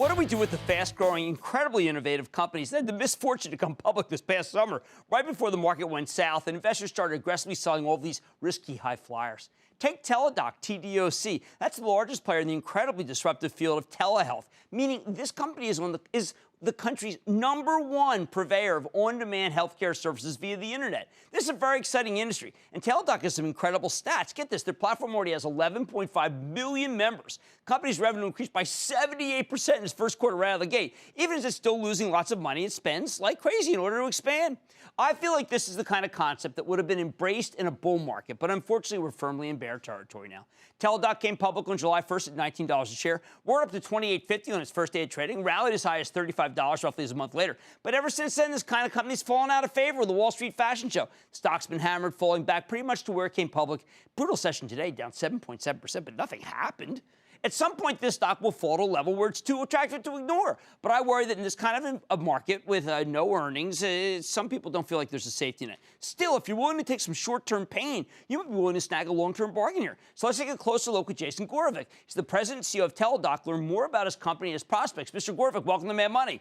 What do we do with the fast-growing, incredibly innovative companies that had the misfortune to come public this past summer, right before the market went south and investors started aggressively selling all these risky high flyers? Take Teladoc, TDOC. That's the largest player in the incredibly disruptive field of telehealth, meaning this company is the country's #1 purveyor of on-demand healthcare services via the internet. This is a very exciting industry, and Teladoc has some incredible stats. Get this, their platform already has 11.5 million members. Company's revenue increased by 78% in its first quarter right out of the gate. Even as it's still losing lots of money, it spends like crazy in order to expand. I feel like this is the kind of concept that would have been embraced in a bull market, but unfortunately, we're firmly in bear territory now. Teladoc came public on July 1st at $19 a share. We're up to $28.50 on its first day of trading, rallied as high as $35 roughly as a month later. But ever since then, this kind of company's fallen out of favor with the Wall Street fashion show. Stock's been hammered, falling back pretty much to where it came public. Brutal session today, down 7.7%, but nothing happened. At some point, this stock will fall to a level where it's too attractive to ignore. But I worry that in this kind of a market with no earnings, some people don't feel like there's a safety net. Still, if you're willing to take some short-term pain, you might be willing to snag a long-term bargain here. So let's take a closer look at Jason Gorovic. He's the president and CEO of Teladoc. Learn more about his company and his prospects. Mr. Gorovic, welcome to Mad Money.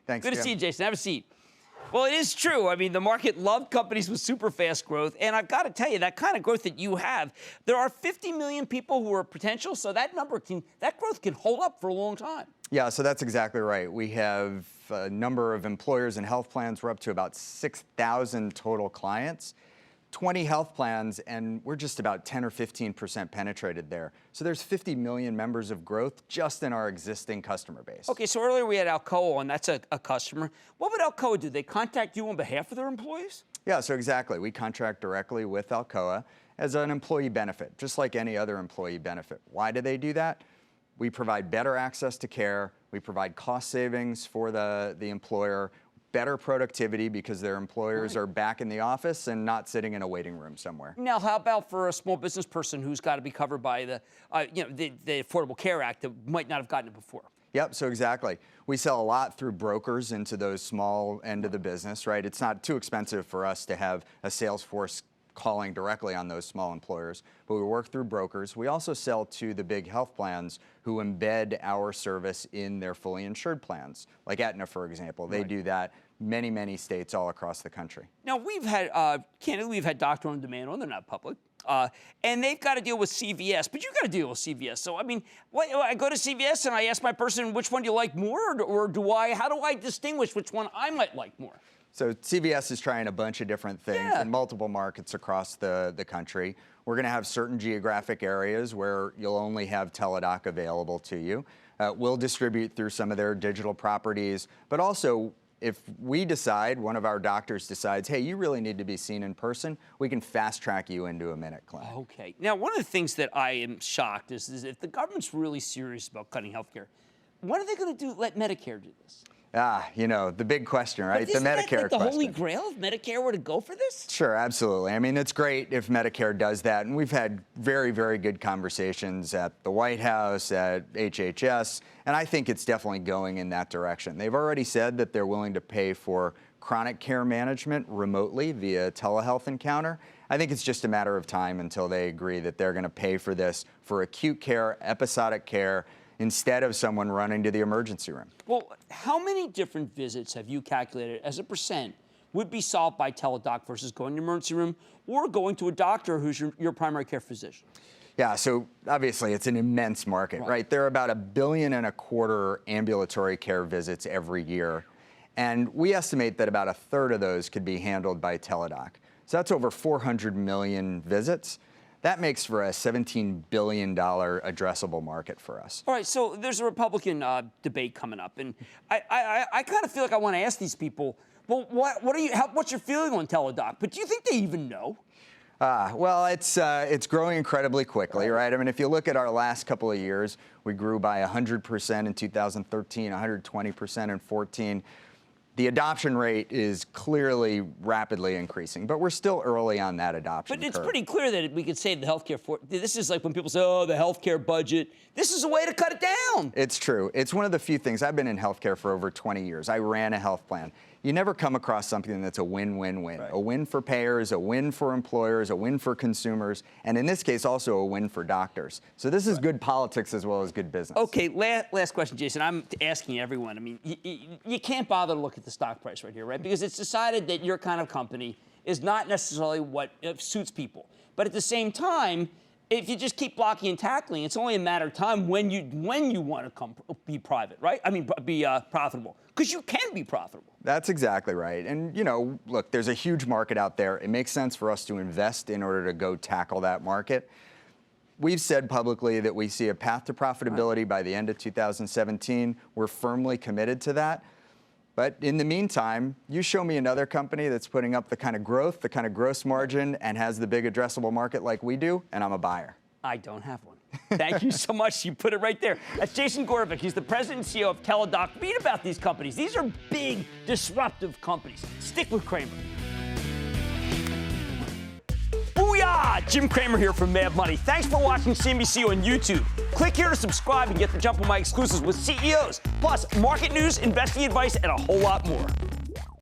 Thanks, Good to see you, Jason. Have a seat. Well, it is true. I mean, the market loved companies with super fast growth. And I've got to tell you, that kind of growth that you have, there are 50 million people who are potential. So that growth can hold up for a long time. Yeah, so that's exactly right. We have a number of employers and health plans. We're up to about 6,000 total clients, 20 health plans, and we're just about 10 or 15% penetrated there. So there's 50 million members of growth just in our existing customer base. Okay, so earlier we had Alcoa, and that's a customer. What would Alcoa do? They contact you on behalf of their employees? Yeah, so exactly. We contract directly with Alcoa as an employee benefit, just like any other employee benefit. Why do they do that? We provide better access to care. We provide cost savings for the employer, better productivity because their employers are back in the office and not sitting in a waiting room somewhere. Now, how about for a small business person who's got to be covered by the Affordable Care Act that might not have gotten it before? Yep, so exactly. We sell a lot through brokers into those small end of the business, right? It's not too expensive for us to have a sales force calling directly on those small employers, but we work through brokers. We also sell to the big health plans who embed our service in their fully insured plans, like Aetna, for example. They do that many, many states all across the country. Now, we've had, candidly, we've had Doctor on Demand on. They're not public. And they've got to deal with CVS, but you've got to deal with CVS. So, I mean, I go to CVS and I ask my person, which one do you like more, or how do I distinguish which one I might like more? So CVS is trying a bunch of different things in multiple markets across the country. We're going to have certain geographic areas where you'll only have Teladoc available to you. We'll distribute through some of their digital properties, but also if we decide, one of our doctors decides, hey, you really need to be seen in person, we can fast track you into a Minute Clinic. Okay. Now, one of the things that I am shocked is if the government's really serious about cutting health care, when are they going to let Medicare do this? You know, the big question, right? But the Medicare that, like, the question. holy grail if Medicare were to go for this? Sure, absolutely. I mean, it's great if Medicare does that. And we've had very, very good conversations at the White House, at HHS, and I think it's definitely going in that direction. They've already said that they're willing to pay for chronic care management remotely via telehealth encounter. I think it's just a matter of time until they agree that they're going to pay for this for acute care, episodic care, instead of someone running to the emergency room. Well, how many different visits have you calculated as a percent would be solved by Teladoc versus going to the emergency room or going to a doctor who's your primary care physician? Yeah, so obviously it's an immense market, right? There are about 1.25 billion ambulatory care visits every year. And we estimate that about a third of those could be handled by Teladoc. So that's over 400 million visits. That makes for a $17 billion addressable market for us. All right, so there's a Republican debate coming up, and I kind of feel like I want to ask these people, well, what's your feeling on Teladoc? But do you think they even know? Well, it's growing incredibly quickly, right? I mean, if you look at our last couple of years, we grew by 100% in 2013, 120% in 14. The adoption rate is clearly rapidly increasing, but we're still early on that adoption But it's curve. pretty clear that we could save the healthcare for. This is like when people say, oh, the healthcare budget. This is a way to cut it down. It's true. It's one of the few things. I've been in healthcare for over 20 years. I ran a health plan. you never come across something that's a win-win-win. A win for payers, a win for employers, a win for consumers, and in this case, also a win for doctors. So this is good politics as well as good business. Okay, last question, Jason. I'm asking everyone. I mean, you can't bother to look at the stock price right here, right? Because it's decided that your kind of company is not necessarily what suits people. But at the same time, if you just keep blocking and tackling, it's only a matter of time when you want to be private, right? I mean, be profitable, because you can be profitable. That's exactly right. And, you know, look, there's a huge market out there. It makes sense for us to invest in order to go tackle that market. We've said publicly that we see a path to profitability by the end of 2017. We're firmly committed to that. But in the meantime, you show me another company that's putting up the kind of growth, the kind of gross margin, and has the big addressable market like we do, and I'm a buyer. I don't have one. Thank you so much. You put it right there. That's Jason Gorvic. He's the president and CEO of Teladoc. Read about these companies. These are big, disruptive companies. Stick with Cramer. Booyah! Jim Cramer here from Mad Money. Thanks for watching CNBC on YouTube. Click here to subscribe and get the jump on my exclusives with CEOs, plus market news, investing advice, and a whole lot more.